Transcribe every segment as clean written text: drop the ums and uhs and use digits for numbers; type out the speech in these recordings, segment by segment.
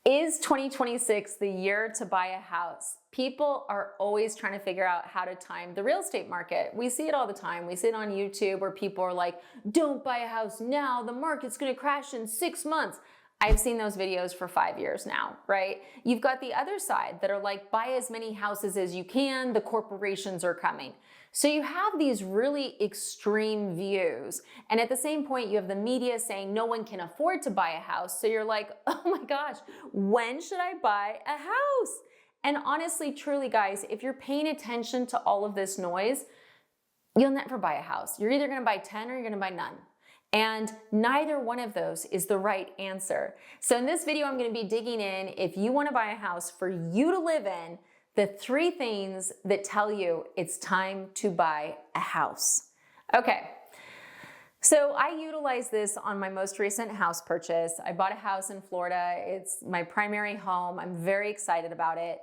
Is 2026 the year to buy a house? People are always trying to figure out how to time the real estate market. We see it all the time. We see it on YouTube where people are like, don't buy a house now, the market's gonna crash in 6 months. I've seen those videos for 5 years now, right? You've got the other side that are like, buy as many houses as you can, the corporations are coming. So you have these really extreme views. And at the same point, you have the media saying no one can afford to buy a house. So you're like, oh my gosh, when should I buy a house? And honestly, truly guys, if you're paying attention to all of this noise, you'll never buy a house. You're either gonna buy 10 or you're gonna buy none. And neither one of those is the right answer. So in this video, I'm gonna be digging in, if you wanna buy a house for you to live in, the 3 things that tell you it's time to buy a house. Okay, so I utilize this on my most recent house purchase. I bought a house in Florida. It's my primary home. I'm very excited about it.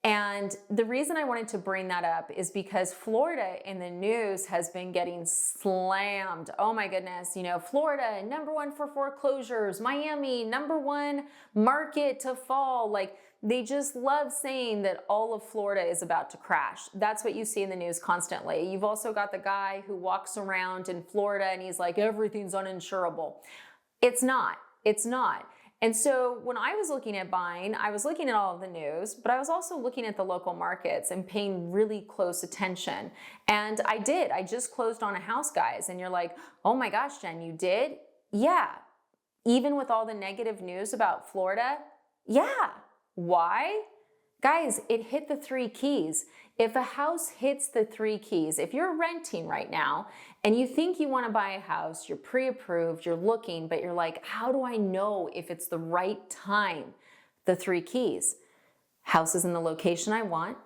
And the reason I wanted to bring that up is because Florida in the news has been getting slammed. Oh my goodness, you know, Florida, #1 for foreclosures, Miami, #1 market to fall. Like, they just love saying that all of Florida is about to crash. That's what you see in the news constantly. You've also got the guy who walks around in Florida and he's like, everything's uninsurable. It's not. It's not. And so when I was looking at buying, I was looking at all of the news, but I was also looking at the local markets and paying really close attention. And I did. I just closed on a house, guys. And you're like, oh my gosh, Jen, you did? Yeah. Even with all the negative news about Florida? Yeah. Why? Guys, it hit the 3 keys. If a house hits the 3 keys, if you're renting right now and you think you want to buy a house, you're pre-approved, you're looking, but you're like, how do I know if it's the right time? The 3 keys. House is in the location I want.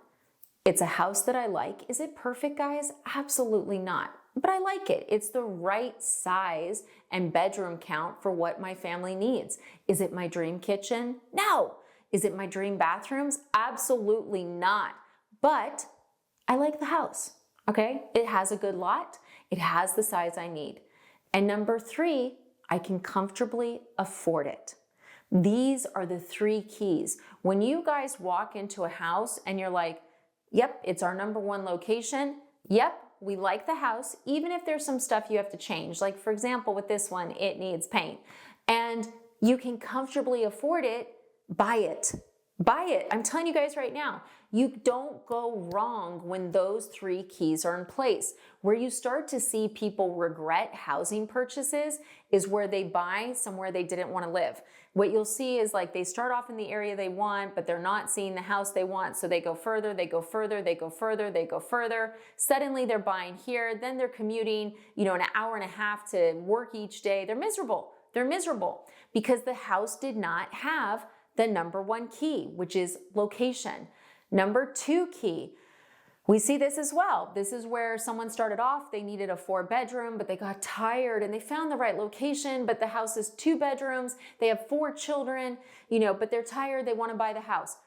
It's a house that I like. Is it perfect, guys? Absolutely not. But I like it. It's the right size and bedroom count for what my family needs. Is it my dream kitchen? No. Is it my dream bathrooms? Absolutely not. But I like the house, okay? It has a good lot. It has the size I need. And number 3, I can comfortably afford it. These are the 3 keys. When you guys walk into a house and you're like, yep, it's our #1 location. Yep, we like the house, even if there's some stuff you have to change. Like for example, with this one, it needs paint. And you can comfortably afford it. Buy it. Buy it. I'm telling you guys right now, you don't go wrong when those 3 keys are in place. Where you start to see people regret housing purchases is where they buy somewhere they didn't want to live. What you'll see is like they start off in the area they want, but they're not seeing the house they want. So they go further, they go further, they go further, they go further. Suddenly they're buying here, then they're commuting, you know, an hour and a half to work each day. They're miserable. They're miserable because the house did not have the #1 key, which is location. #2 key, we see this as well. This is where someone started off, they needed a 4-bedroom, but they got tired and they found the right location, but the house is 2 bedrooms, they have 4 children, you know, but they're tired, they wanna buy the house.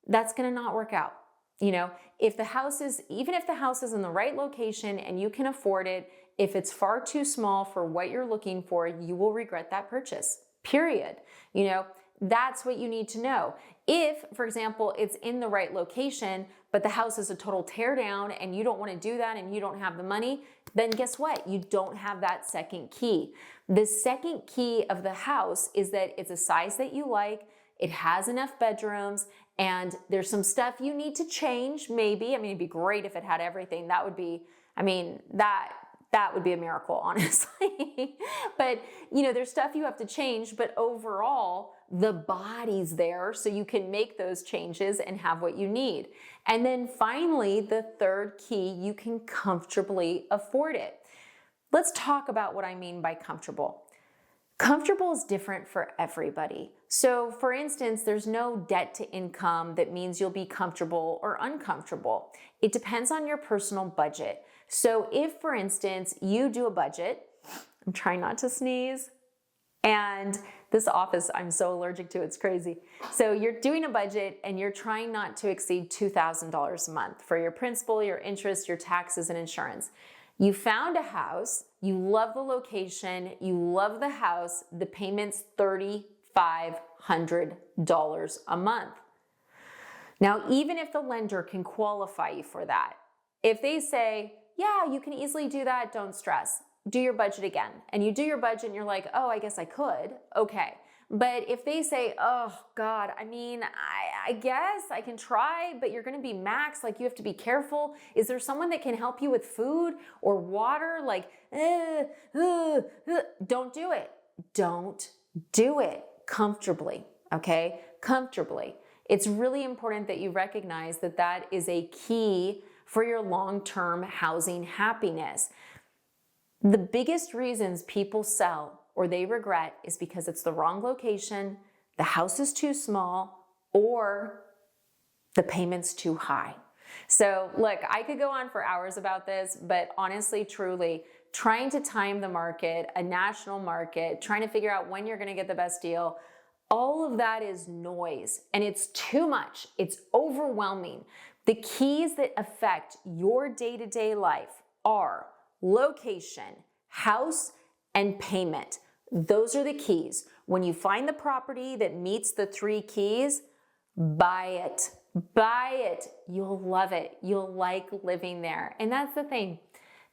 That's gonna not work out. You know, if the house is, even if the house is in the right location and you can afford it, if it's far too small for what you're looking for, you will regret that purchase, period. You know, that's what you need to know. If, for example, it's in the right location, but the house is a total tear down and you don't want to do that and you don't have the money, then guess what? You don't have that 2nd key. The 2nd key of the house is that it's a size that you like, it has enough bedrooms, and there's some stuff you need to change, maybe. I mean, it'd be great if it had everything. That would be, I mean, that would be a miracle, honestly. But, you know, there's stuff you have to change, but overall, the body's there so you can make those changes and have what you need. And then finally, the 3rd key, you can comfortably afford it. Let's talk about what I mean by comfortable. Comfortable is different for everybody. So for instance, there's no debt to income that means you'll be comfortable or uncomfortable. It depends on your personal budget. So if, for instance, you do a budget, I'm trying not to sneeze, and this office, I'm so allergic to, it's crazy. So you're doing a budget and you're trying not to exceed $2,000 a month for your principal, your interest, your taxes, and insurance. You found a house, you love the location, you love the house, the payment's $30,000, $500 a month. Now, even if the lender can qualify you for that, if they say, yeah, you can easily do that, don't stress, do your budget again. And you do your budget and you're like, oh, I guess I could. Okay. But if they say, oh God, I mean, I guess I can try, but you're going to be max, like you have to be careful. Is there someone that can help you with food or water? Like, don't do it. Don't do it comfortably. Okay. Comfortably. It's really important that you recognize that that is a key for your long-term housing happiness. The biggest reasons people sell or they regret is because it's the wrong location, the house is too small, or the payment's too high. So look, I could go on for hours about this, but honestly, truly, trying to time the market, a national market, trying to figure out when you're going to get the best deal, all of that is noise and it's too much. It's overwhelming. The keys that affect your day-to-day life are location, house, and payment. Those are the keys. When you find the property that meets the 3 keys, buy it. Buy it. You'll love it. You'll like living there. And that's the thing.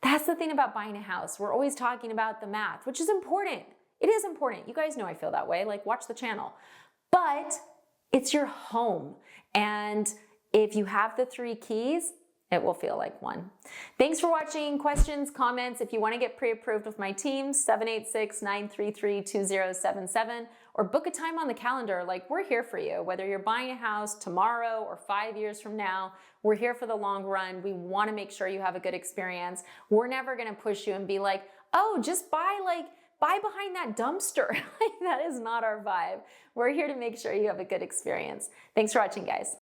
That's the thing about buying a house. We're always talking about the math, which is important. It is important. You guys know I feel that way. Like, watch the channel. But it's your home. And if you have the 3 keys, it will feel like one. Thanks for watching. Questions, comments. If you want to get pre-approved with my team, 786-933-2077, or book a time on the calendar. Like, we're here for you. Whether you're buying a house tomorrow or 5 years from now, we're here for the long run. We want to make sure you have a good experience. We're never going to push you and be like, oh, just buy behind that dumpster. That is not our vibe. We're here to make sure you have a good experience. Thanks for watching, guys.